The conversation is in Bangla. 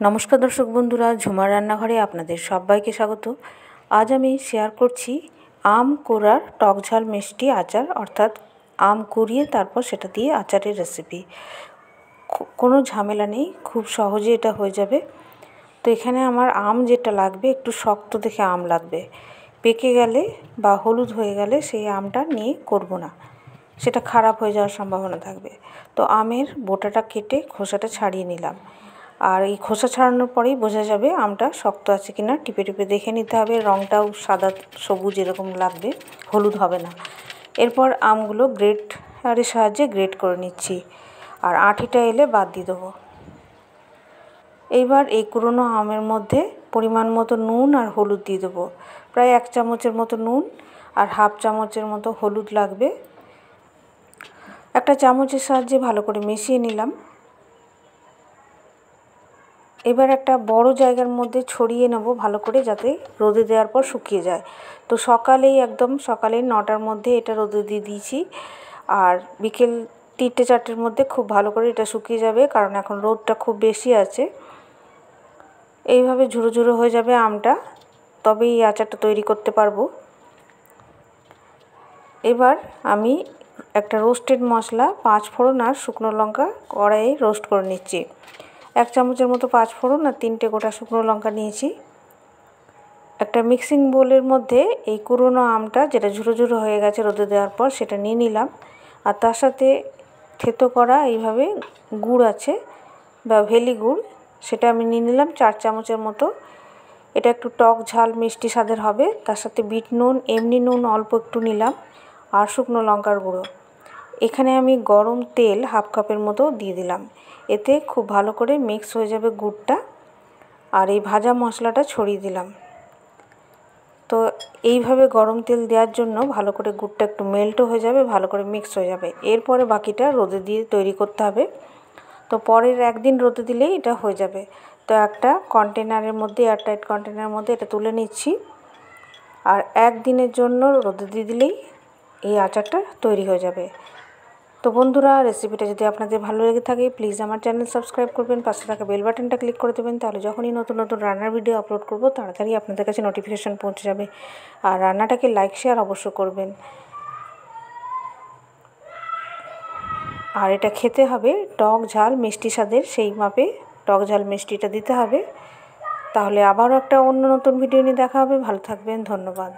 নমস্কার দর্শক বন্ধুরা, ঝুমার রান্নাঘরে আপনাদের সবাইকে স্বাগত। আজ আমি শেয়ার করছি আম কোড়ার টক ঝাল মিষ্টি আচার, অর্থাৎ আম কুড়িয়ে তারপর সেটা দিয়ে আচারের রেসিপি। কোনো ঝামেলা নেই, খুব সহজে এটা হয়ে যাবে। তো এখানে আমার আম যেটা লাগবে, একটু শক্ত দেখে আম লাগবে। পেকে গেলে বা হলুদ হয়ে গেলে সেই আমটা নিয়ে করব না, সেটা খারাপ হয়ে যাওয়ার সম্ভাবনা থাকবে। তো আমের বোটাটা কেটে খোসাটা ছাড়িয়ে নিলাম। আর এই খোসা ছাড়ানোর পরেই বোঝা যাবে আমটা শক্ত আছে কিনা। টিপে টিপে দেখে নিতে হবে, রঙটাও সাদা সবুজ এরকম লাগবে, হলুদ হবে না। এরপর আমগুলো গ্রেটারের সাহায্যে গ্রেট করে নিচ্ছি, আর আঁটিটা এলে বাদ দিয়ে দেবো। এইবার এই কুড়োনো আমের মধ্যে পরিমাণ মতো নুন আর হলুদ দিয়ে দেবো। প্রায় 1 চামচের মতো নুন আর হাফ চামচের মতো হলুদ লাগবে। একটা চামচের সাহায্যে ভালো করে মিশিয়ে নিলাম। এবার একটা বড় জায়গার মধ্যে ছড়িয়ে নেব ভালো করে, যাতে রোদে দেওয়ার পর শুকিয়ে যায়। তো একদম সকালে 9টার মধ্যে এটা রোদে দিয়ে দিয়েছি, আর বিকেল 3টে-4টের মধ্যে খুব ভালো করে এটা শুকিয়ে যাবে, কারণ এখন রোদটা খুব বেশি আছে। এইভাবে ঝুরো ঝুরো হয়ে যাবে আমটা, তবেই এই আচারটা তৈরি করতে পারবো। এবার আমি একটা রোস্টেড মশলা, 5 ফোড়ন আর শুকনো লঙ্কা কড়াইয়ে রোস্ট করে নিচ্ছি। 1 চামচের মতো 5 ফোড়ন আর 3টে গোটা শুকনো লঙ্কা নিয়েছি। একটা মিক্সিং বোলের মধ্যে এই কুড়োনো আমটা, যেটা ঝুরো ঝুরো হয়ে গেছে রোদে দেওয়ার পর, সেটা নিয়ে নিলাম। আর তার সাথে থেতো করা এইভাবে গুড় আছে বা ভেলি গুড়, সেটা আমি নিয়ে নিলাম 4 চামচের মতো। এটা একটু টক ঝাল মিষ্টি স্বাদের হবে। তার সাথে বিট নুন, এমনি নুন অল্প একটু নিলাম, আর শুকনো লঙ্কার গুঁড়ো। এখানে আমি গরম তেল হাফ কাপের মতো দিয়ে দিলাম। এতে খুব ভালো করে মিক্স হয়ে যাবে গুড়টা, আর এই ভাজা মশলাটা ছড়িয়ে দিলাম। তো এইভাবে গরম তেল দেওয়ার জন্য ভালো করে গুড়টা একটু মেল্টও হয়ে যাবে, ভালো করে মিক্স হয়ে যাবে। এরপরে বাকিটা রোদে দিয়ে তৈরি করতে হবে। তো পরের একদিন রোদে দিলেই এটা হয়ে যাবে। তো একটা কন্টেনারের মধ্যে, এয়ারটাইট কন্টেনারের মধ্যে এটা তুলে নিচ্ছি, আর একদিনের জন্য রোদে দিয়ে দিলেই এই আচারটা তৈরি হয়ে যাবে। তো বন্ধুরা, রেসিপিটা যদি আপনাদের ভালো লেগে থাকে, প্লিজ আমার চ্যানেল সাবস্ক্রাইব করবেন, পাশে থাকা বেল বাটনটা ক্লিক করে দেবেন। তাহলে যখনই নতুন নতুন রান্নার ভিডিও আপলোড করব, তাড়াতাড়ি আপনাদের কাছে নোটিফিকেশান পৌঁছে যাবে। আর রান্নাটাকে লাইক শেয়ার অবশ্য করবেন। আর এটা খেতে হবে টক ঝাল মিষ্টি স্বাদের, সেই মাপে টক ঝাল মিষ্টিটা দিতে হবে। তাহলে আবারও একটা অন্য নতুন ভিডিও নিয়ে দেখা হবে। ভালো থাকবেন, ধন্যবাদ।